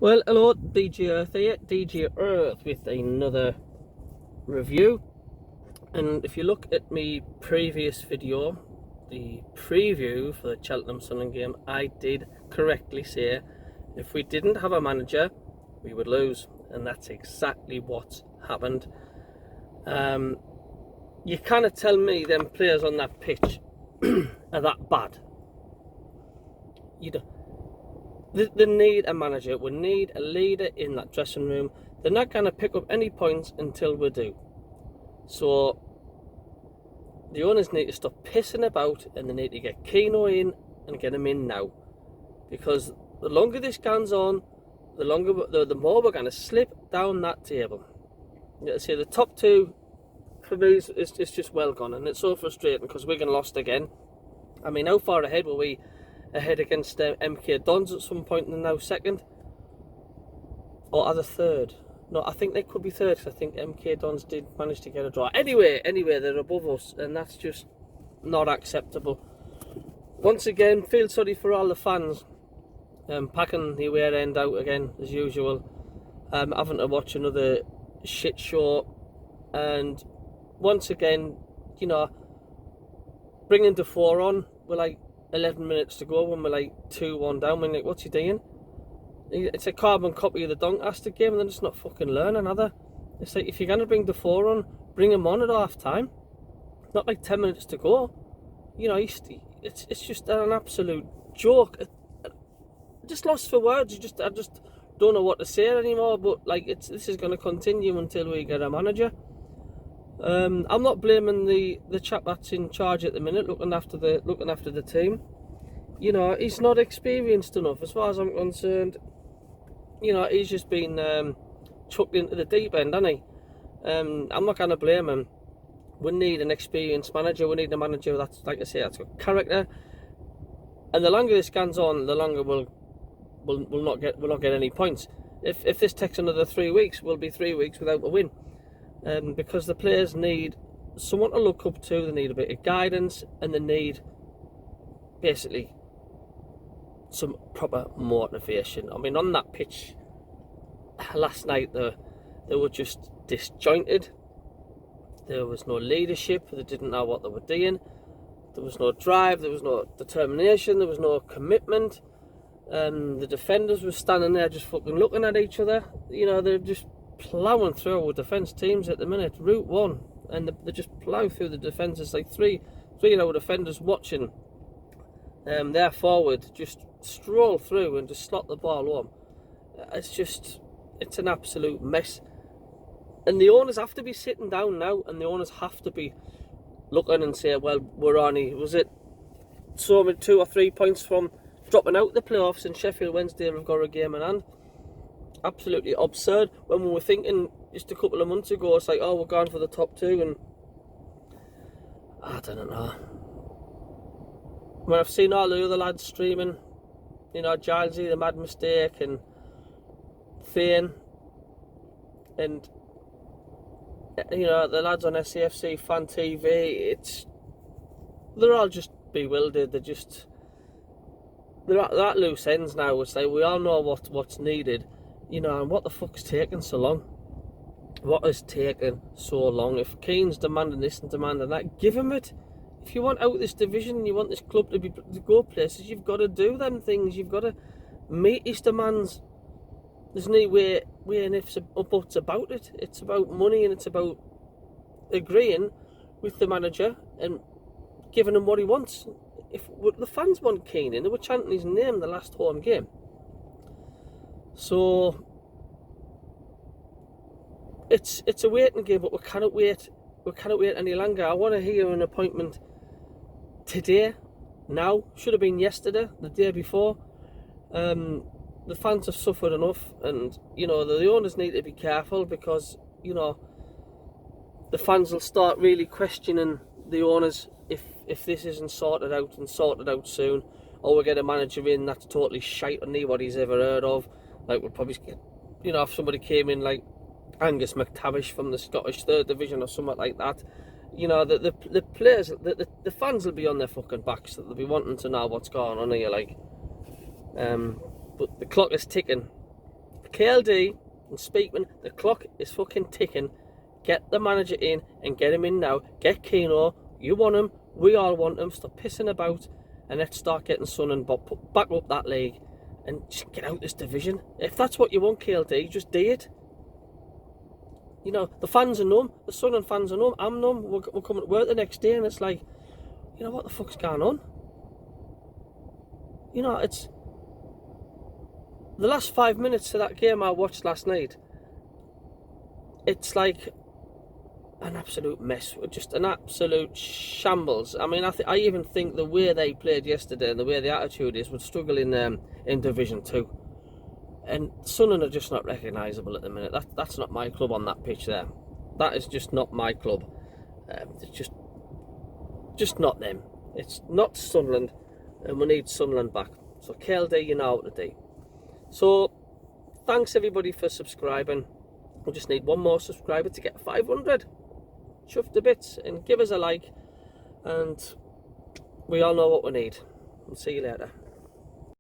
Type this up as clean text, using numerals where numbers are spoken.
Well, hello, DJ Earth here, DJ Earth with another review. And if you look at my previous video, the preview for the Cheltenham Sunderland game, I did correctly say if we didn't have a manager, we would lose. And that's exactly what happened. You cannot tell me them players on that pitch are that bad. You don't. They need a manager. We need a leader in that dressing room. They're not going to pick up any points until we do. So the owners need to stop pissing about, and they need to get Keno in and get him in now. Because the longer this goes on, the more we're going to slip down that table. You see, the top two for me is just well gone, and it's so frustrating because Wigan lost again. I mean, how far ahead were we? Ahead against MK Dons at some point, and now second, or are they third? No, I think they could be third because I think MK Dons did manage to get a draw. Anyway, they're above us, and that's just not acceptable. Once again, feel sorry for all the fans, packing the away end out again as usual, having to watch another shit show, and once again, you know, bringing Defoe on, we're like 11 minutes to go when we're like 2-1 down. We're like, what's he doing? It's a carbon copy of the Doncaster game, and they're just not fucking learning, are they? It's like, if you're going to bring Defoe on, bring him on at half time. Not like 10 minutes to go. You know, it's just an absolute joke. I just lost for words. I just don't know what to say anymore. But like, this is going to continue until we get a manager. I'm not blaming the chap that's in charge at the minute, looking after the team. You know, he's not experienced enough, as far as I'm concerned. You know, he's just been chucked into the deep end, hasn't he? I'm not going to blame him. We need an experienced manager. We need a manager that's, like I say, that's got character. And the longer this goes on, the longer we'll not get any points. If this takes another 3 weeks, we'll be 3 weeks without a win. Because the players need someone to look up to, they need a bit of guidance, and they need basically some proper motivation. I mean, on that pitch last night, they were just disjointed. There was no leadership. They didn't know what they were doing. There was no drive. There was no determination. There was no commitment. The defenders were standing there just fucking looking at each other. You know, they're just ploughing through our defence teams at the minute, Route 1, and they just plough through the defences. Like three of our defenders watching their forward just stroll through and just slot the ball home. It's an absolute mess. And the owners have to be sitting down now, and the owners have to be looking and say, well, we're only, was it so 2 or 3 points from dropping out the playoffs, and Sheffield Wednesday have got a game in hand. Absolutely absurd. When we were thinking just a couple of months ago, it's like, oh, we're going for the top two, and I don't know. When I've seen all the other lads streaming, you know, Gilesy, The Mad Mistake, and Thane, and you know, the lads on SAFC Fan TV, they're all just bewildered. They're at loose ends now. It's like, we all know what's needed. You know, and what the fuck's taking so long? What has taken so long? If Keane's demanding this and demanding that, give him it. If you want out this division and you want this club to go places, you've got to do them things. You've got to meet his demands. There's no way and ifs or buts about it. It's about money, and it's about agreeing with the manager and giving him what he wants. If the fans want Keane in, they were chanting his name the last home game. So it's a waiting game, but we cannot wait. We cannot wait any longer. I want to hear an appointment today, now. Should have been yesterday, the day before. The fans have suffered enough, and you know, the owners need to be careful, because you know, the fans will start really questioning the owners if this isn't sorted out soon, or we get a manager in that's totally shite and nobody's ever heard of. Like, we'll probably get, you know, if somebody came in like Angus McTavish from the Scottish 3rd Division or something like that, you know, the players, the fans will be on their fucking backs. They'll be wanting to know what's going on here, like. But the clock is ticking, KLD and Speakman, the clock is fucking ticking. Get the manager in and get him in now. Get Keno. You want him. We all want him. Stop pissing about and let's start getting Son and Bob back up that league and just get out this division. If that's what you want, KLD, just do it. You know, the fans are numb. The Son and fans are numb. I'm numb. We're coming to work the next day and it's like, you know, what the fuck's going on? You know, it's... The last 5 minutes of that game I watched last night, it's like an absolute mess. Just an absolute shambles. I mean, I even think the way they played yesterday and the way the attitude is would struggle in Division 2. And Sunderland are just not recognisable at the minute. That's not my club on that pitch there. That is just not my club. It's just not them. It's not Sunderland, and we need Sunderland back. So KLD, you know what to do. So thanks everybody for subscribing. We just need one more subscriber to get 500. Chuff the bits and give us a like, and we all know what we need. We'll see you later.